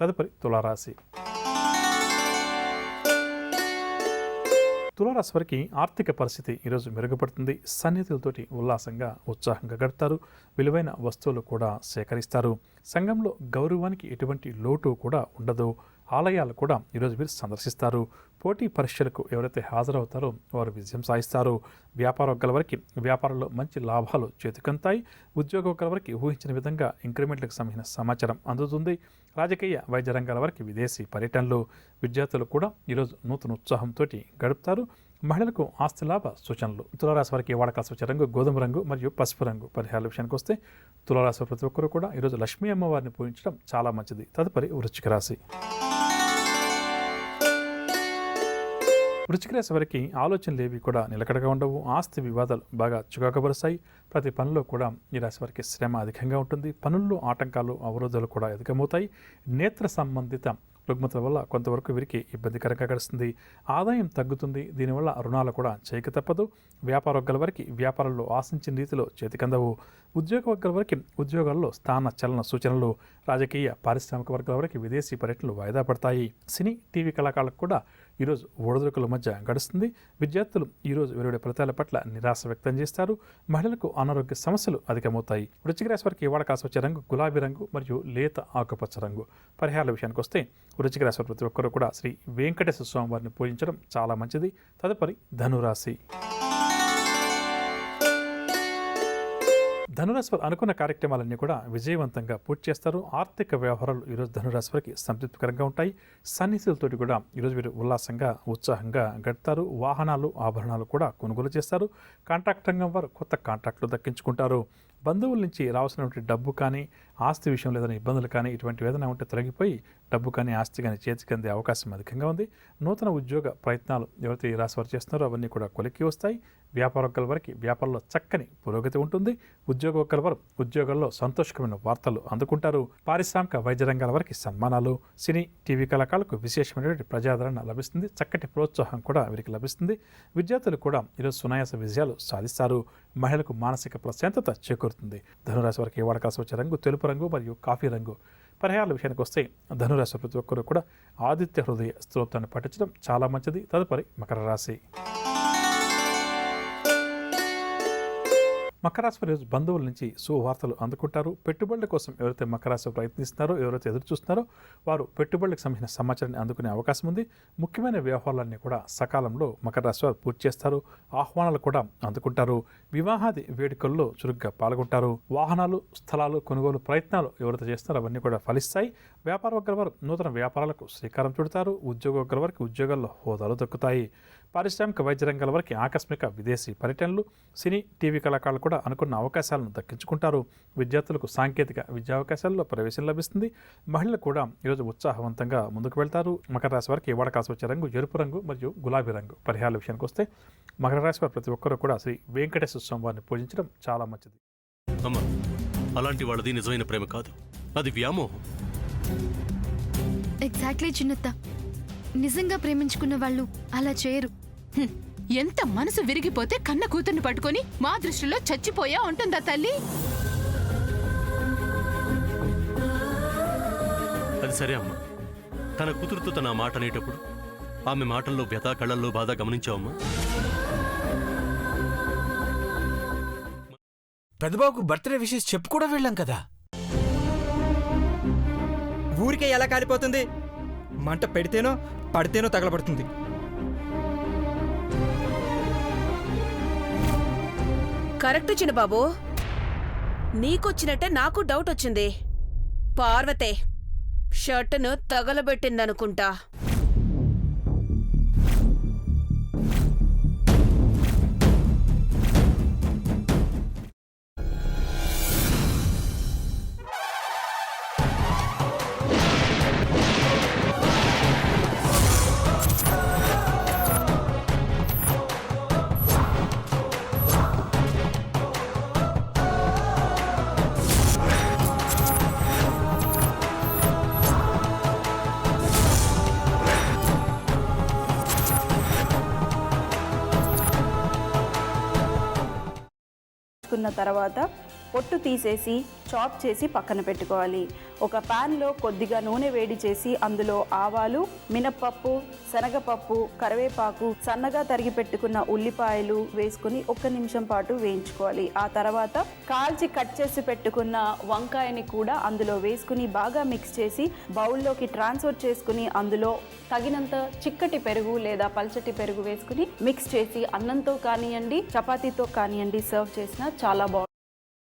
తదుపరి తులారాశి. తులారాశి వారికి ఆర్థిక పరిస్థితి ఈరోజు మెరుగుపడుతుంది. సన్నిహితులతోటి ఉల్లాసంగా ఉత్సాహంగా గడుపుతారు. విలువైన వస్తువులు కూడా సేకరిస్తారు. సంఘంలో గౌరవానికి ఎటువంటి లోటు కూడా ఉండదు. ఆలయాలు కూడా ఈరోజు మీరు సందర్శిస్తారు. పోటీ పరీక్షలకు ఎవరైతే హాజరవుతారో వారు విజయం సాధిస్తారు. వ్యాపార వర్గాల వరకు వ్యాపారంలో మంచి లాభాలు చేతికంతాయి. ఉద్యోగ వర్గాల వరకు ఊహించిన విధంగా ఇంక్రిమెంట్లకు సంబంధించిన సమాచారం అందుతుంది. రాజకీయ వైద్య రంగాల వరకు విదేశీ పర్యటనలు. విద్యార్థులు కూడా ఈరోజు నూతన ఉత్సాహంతో గడుపుతారు. మహిళలకు ఆస్తి లాభ సూచనలు. తులారాశి వారికి వాడకాల్సి వచ్చే రంగు గోధుమ రంగు మరియు పసుపు రంగు. పరిహారాల విషయానికి వస్తే తులారాశి ప్రతి ఒక్కరూ కూడా ఈరోజు లక్ష్మీ అమ్మవారిని పూజించడం చాలా మంచిది. తదుపరి వృశ్చిక రాశి. వృశ్చిక రాశి వారికి ఆలోచనలు ఏవి కూడా నిలకడగా ఉండవు. ఆస్తి వివాదాలు బాగా చికాకుపరుస్తాయి. ప్రతి పనిలో కూడా ఈ రాశి వారికి శ్రమ అధికంగా ఉంటుంది. పనుల్లో ఆటంకాలు అవరోధాలు కూడా అధికమవుతాయి. నేత్ర సంబంధిత రుగ్మతల వల్ల కొంతవరకు వీరికి ఇబ్బందికరంగా గడుస్తుంది. ఆదాయం తగ్గుతుంది. దీనివల్ల రుణాలు కూడా చేయక తప్పదు. వ్యాపార వర్గాల వరకు వ్యాపారంలో ఆశించిన రీతిలో చేతికందవు. ఉద్యోగ వర్గాల వరకు ఉద్యోగాల్లో స్థాన చలన సూచనలు. రాజకీయ పారిశ్రామిక వర్గాల వరకు విదేశీ పర్యటనలు వాయిదా పడతాయి. సినీ టీవీ కళాకారులకు కూడా ఈరోజు ఒడిదుడుకుల మధ్య గడుస్తుంది. విద్యార్థులు ఈరోజు వెలువడే ఫలితాల పట్ల నిరాశ వ్యక్తం చేస్తారు. మహిళలకు అనారోగ్య సమస్యలు అధికమవుతాయి. వృశ్చిక రాశి వారికి వాడకాల్సి వచ్చే రంగు గులాబీ రంగు మరియు లేత ఆకుపచ్చ రంగు. పరిహారాల విషయానికి వస్తే వృశ్చిక రాశి ప్రతి ఒక్కరూ కూడా శ్రీ వెంకటేశ్వర స్వామి వారిని పూజించడం చాలా మంచిది. తదుపరి ధనురాశి. ధనురాశి వారు అనుకున్న కార్యక్రమాలన్నీ కూడా విజయవంతంగా పూర్తి చేస్తారు. ఆర్థిక వ్యవహారాలు ఈరోజు ధనురాశి వారికి సంతృప్తికరంగా ఉంటాయి. సన్నిహితులతోటి కూడా ఈరోజు వీరు ఉల్లాసంగా ఉత్సాహంగా గడుపుతారు. వాహనాలు ఆభరణాలు కూడా కొనుగోలు చేస్తారు. కాంట్రాక్ట్ రంగం వారు కొత్త కాంట్రాక్టులు దక్కించుకుంటారు. బంధువుల నుంచి రావాల్సినటువంటి డబ్బు కానీ ఆస్తి విషయంలో ఏదైనా ఇబ్బందులు కానీ ఇటువంటి ఏదైనా ఉంటే తొలగిపోయి డబ్బు కానీ ఆస్తి కానీ చేతికి అందే అవకాశం అధికంగా ఉంది. నూతన ఉద్యోగ ప్రయత్నాలు ఎవరైతే ఈ రాశి వారు చేస్తున్నారో అవన్నీ కూడా కొలిక్కి వస్తాయి. వ్యాపార వర్గాల వరకు వ్యాపారంలో చక్కని పురోగతి ఉంటుంది. ఉద్యోగ వర్గాల వారు ఉద్యోగాల్లో సంతోషకరమైన వార్తలు అందుకుంటారు. పారిశ్రామిక వైద్య రంగాల వరకు సన్మానాలు. సినీ టీవీ కళాకారులకు విశేషమైనటువంటి ప్రజాదరణ లభిస్తుంది. చక్కటి ప్రోత్సాహం కూడా వీరికి లభిస్తుంది. విద్యార్థులు కూడా ఈరోజు సునాయాస విజయాలు సాధిస్తారు. మహిళలకు మానసిక ప్రశాంతత చేకూరుతుంది. ధనురాశి వారికి వాడకాల్సి వచ్చే రంగు తెలుపు రంగు మరియు కాఫీ రంగు. పరిహారాల విషయానికి వస్తే ధనురాశి ప్రతి ఒక్కరు కూడా ఆదిత్య హృదయ స్తోత్రాన్ని పఠించడం చాలా మంచిది. తదుపరి మకర రాశి. మకర రాశి వారు బంధువుల నుంచి శుభవార్తలు అందుకుంటారు. పెట్టుబడుల కోసం ఎవరైతే మకర రాశి ప్రయత్నిస్తున్నారో ఎవరైతే ఎదురు చూస్తున్నారో వారు పెట్టుబడులకు సంబంధించిన సమాచారాన్ని అందుకునే అవకాశం ఉంది. ముఖ్యమైన వ్యవహారాలన్నీ కూడా సకాలంలో మకర రాశి వారు పూర్తి చేస్తారు. ఆహ్వానాలు కూడా అందుకుంటారు. వివాహాది వేడుకల్లో చురుగ్గా పాల్గొంటారు. వాహనాలు స్థలాలు కొనుగోలు ప్రయత్నాలు ఎవరైతే చేస్తారో అవన్నీ కూడా ఫలిస్తాయి. వ్యాపార వర్గాల వారు నూతన వ్యాపారాలకు శ్రీకారం చుడతారు. ఉద్యోగ వర్గాల వరకు ఉద్యోగాల్లో హోదాలు దక్కుతాయి. పారిశ్రామిక వైద్య రంగాల వరకు ఆకస్మిక విదేశీ పర్యటనలు. సినీ టీవీ కళాకారులు కూడా అనుకున్న అవకాశాలను దక్కించుకుంటారు. విద్యార్థులకు సాంకేతిక విద్యా అవకాశాల్లో ప్రవేశం లభిస్తుంది. మహిళలు కూడా ఈరోజు ఉత్సాహవంతంగా ముందుకు వెళ్తారు. మకర రాశి వారికి వాడకాల్సి వచ్చే రంగు ఎరుపు రంగు మరియు గులాబీ రంగు. పరిహారాల విషయానికి వస్తే మకర రాశి వారు ప్రతి ఒక్కరూ కూడా శ్రీ వెంకటేశ్వర స్వామి వారిని పూజించడం చాలా మంచిది. అమ్మా, అలాంటి వాళ్ళది నిజమైన ప్రేమ కాదు, అది వ్యామోహం. ఎగ్జాక్ట్లీ చిన్నత్త. నిజంగా ప్రేమించుకున్న వాళ్ళు అలా చేయరు. ఎంత మనసు విరిగిపోతే కన్న కూతుర్ని పట్టుకొని మా దృష్టిలో చచ్చిపోయా ఉంటుందా తల్లి? అది సరే అమ్మా, తన కూతురుతో తన మాట అనేటప్పుడు ఆమె మాటల్లో వ్యథ కళ్ళల్లో బాధ గమనించావమ్మా? పెద్దబాబుకు బర్త్డే విషెస్ చెప్పు కూడా వెళ్ళాం కదా. ఊరికే ఎలా కాలిపోతుంది? మంట పెడితేనో పడితేనో తగలబడుతుంది. కరెక్ట్ చిన్నబాబు, నీకొచ్చినట్టే నాకు డౌట్ వచ్చింది. పార్వతే షర్టును తగలబెట్టిందనుకుంటా. తర్వాత పొట్టు తీసేసి చాప్ చేసి పక్కన పెట్టుకోవాలి. ఒక ప్యాన్లో కొద్దిగా నూనె వేడి చేసి అందులో ఆవాలు, మినప్పప్పు, శనగపప్పు, కరివేపాకు, సన్నగా తరిగి పెట్టుకున్న ఉల్లిపాయలు వేసుకుని 1 నిమిషం పాటు వేయించుకోవాలి. ఆ తర్వాత కాల్చి కట్ చేసి పెట్టుకున్న వంకాయని కూడా అందులో వేసుకుని బాగా మిక్స్ చేసి బౌల్లోకి ట్రాన్స్ఫర్ చేసుకుని అందులో తగినంత చిక్కటి పెరుగు లేదా పల్చటి పెరుగు వేసుకుని మిక్స్ చేసి అన్నంతో కానివ్వండి, చపాతీతో కానివ్వండి సర్వ్ చేసినా చాలా బాగుంటుంది.